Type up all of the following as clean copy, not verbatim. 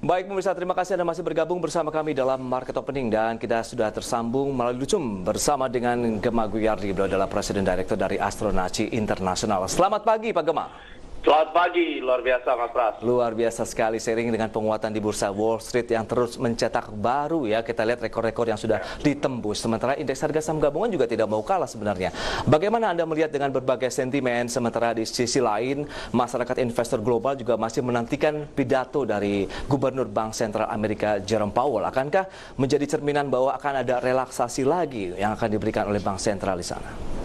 Baik pemirsa, terima kasih Anda masih bergabung bersama kami dalam Market Opening dan kita sudah tersambung melalui Zoom bersama dengan Gema Guyardi. Beliau adalah Presiden Direktur dari Astronaci International. Selamat pagi Pak Gema. Selamat pagi, luar biasa Mas Pras. Luar biasa sekali seiring dengan penguatan di bursa Wall Street yang terus mencetak baru ya. Kita lihat rekor-rekor yang sudah ditembus. Sementara indeks harga saham gabungan juga tidak mau kalah sebenarnya. Bagaimana Anda melihat dengan berbagai sentimen, sementara di sisi lain masyarakat investor global juga masih menantikan pidato dari Gubernur Bank Sentral Amerika Jerome Powell. Akankah menjadi cerminan bahwa akan ada relaksasi lagi yang akan diberikan oleh Bank Sentral di sana?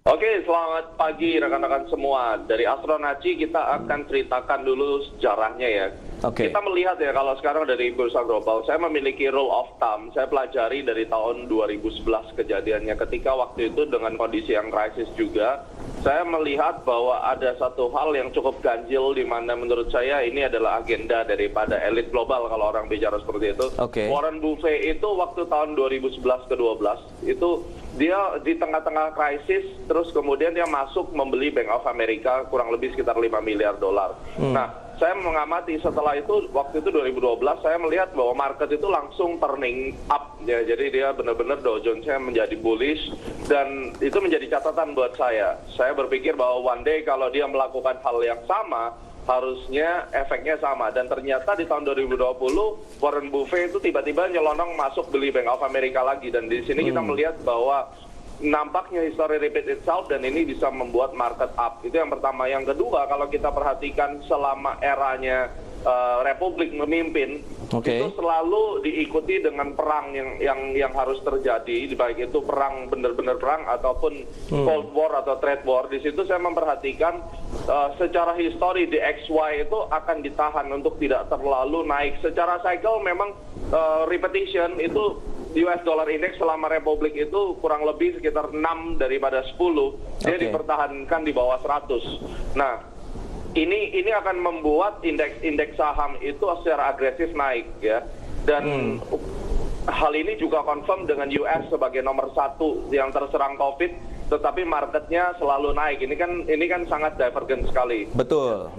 Oke, selamat pagi rekan-rekan semua. Dari Astronaci kita akan ceritakan dulu sejarahnya ya. Kita melihat ya kalau sekarang dari bursa global, saya memiliki rule of thumb. Saya pelajari dari tahun 2011 kejadiannya ketika waktu itu dengan kondisi yang krisis juga. Saya melihat bahwa ada satu hal yang cukup ganjil di mana menurut saya ini adalah agenda daripada elit global kalau orang bicara seperti itu. Warren Buffett itu waktu tahun 2011 ke 12 itu dia di tengah-tengah krisis terus kemudian dia masuk membeli Bank of America kurang lebih sekitar 5 miliar dolar. Nah, saya mengamati setelah itu waktu itu 2012 saya melihat bahwa market itu langsung turning up ya. Jadi dia benar-benar Dow Jones-nya menjadi bullish dan itu menjadi catatan buat saya. Saya berpikir bahwa one day kalau dia melakukan hal yang sama harusnya efeknya sama, dan ternyata di tahun 2020 Warren Buffett itu tiba-tiba nyelonong masuk beli Bank of America lagi, dan di sini kita melihat bahwa nampaknya history repeat itself dan ini bisa membuat market up. Itu yang pertama. Yang kedua, kalau kita perhatikan selama eranya Republik memimpin, itu selalu diikuti dengan perang yang harus terjadi, baik itu perang benar-benar perang ataupun Cold War atau Trade War. Di situ saya memperhatikan secara histori di XY itu akan ditahan untuk tidak terlalu naik. Secara cycle memang repetition itu US Dollar Index selama Republik itu kurang lebih sekitar 6 daripada 10, dia dipertahankan di bawah 100. Nah, ini akan membuat indeks saham itu secara agresif naik ya, dan hal ini juga confirm dengan US sebagai nomor 1 yang terserang COVID, tetapi marketnya selalu naik. Ini kan sangat divergen sekali. Betul.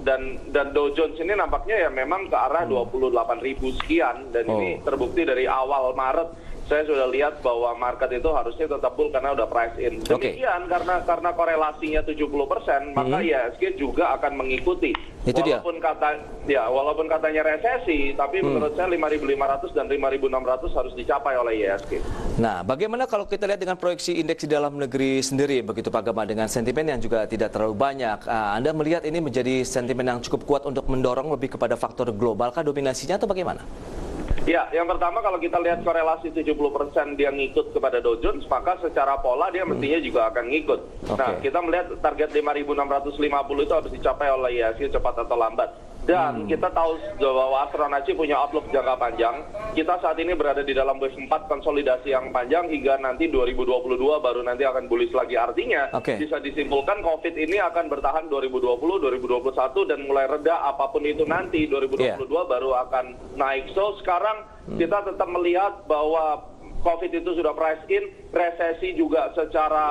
Dan Dow Jones ini nampaknya ya memang ke arah 28.000 sekian, dan ini terbukti dari awal Maret. Saya sudah lihat bahwa market itu harusnya tetap bull karena udah price in. Demikian karena korelasinya 70%, maka IHSG juga akan mengikuti. Itu walaupun katanya resesi, tapi menurut saya 5.500 dan 5.600 harus dicapai oleh IHSG. Nah, bagaimana kalau kita lihat dengan proyeksi indeks di dalam negeri sendiri begitu Pak Gema, dengan sentimen yang juga tidak terlalu banyak. Anda melihat ini menjadi sentimen yang cukup kuat untuk mendorong lebih kepada faktor global kah dominasinya atau bagaimana? Ya, yang pertama kalau kita lihat korelasi 70% dia ngikut kepada Dow Jones, maka secara pola dia mestinya juga akan ngikut. Nah, kita melihat target 5.650 itu harus dicapai oleh IHSG cepat atau lambat. Dan kita tahu bahwa Astronaci punya outlook jangka panjang. Kita saat ini berada di dalam wave 4 konsolidasi yang panjang hingga nanti 2022 baru nanti akan bullish lagi. Artinya bisa disimpulkan COVID ini akan bertahan 2020, 2021 dan mulai reda apapun itu nanti 2022 baru akan naik. So sekarang kita tetap melihat bahwa COVID itu sudah price in, resesi juga secara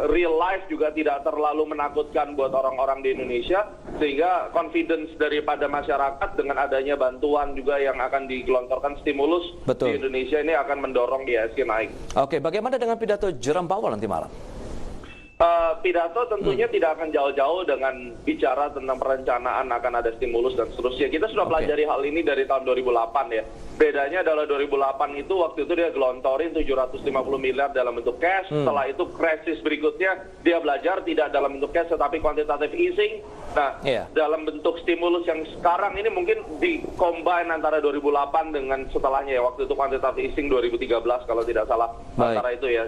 real life juga tidak terlalu menakutkan buat orang-orang di Indonesia, sehingga confidence daripada masyarakat dengan adanya bantuan juga yang akan digelontorkan stimulus di Indonesia ini akan mendorong IHSG naik. Oke, bagaimana dengan pidato Jerome Powell nanti malam? Pidato tentunya tidak akan jauh-jauh dengan bicara tentang perencanaan akan ada stimulus dan seterusnya. Kita sudah pelajari hal ini dari tahun 2008 ya. Bedanya adalah 2008 itu waktu itu dia gelontorin 750 miliar dalam bentuk cash. Setelah itu krisis berikutnya dia belajar tidak dalam bentuk cash tetapi quantitative easing. Nah, dalam bentuk stimulus yang sekarang ini mungkin di-combine antara 2008 dengan setelahnya ya. Waktu itu quantitative easing 2013 kalau tidak salah antara itu ya.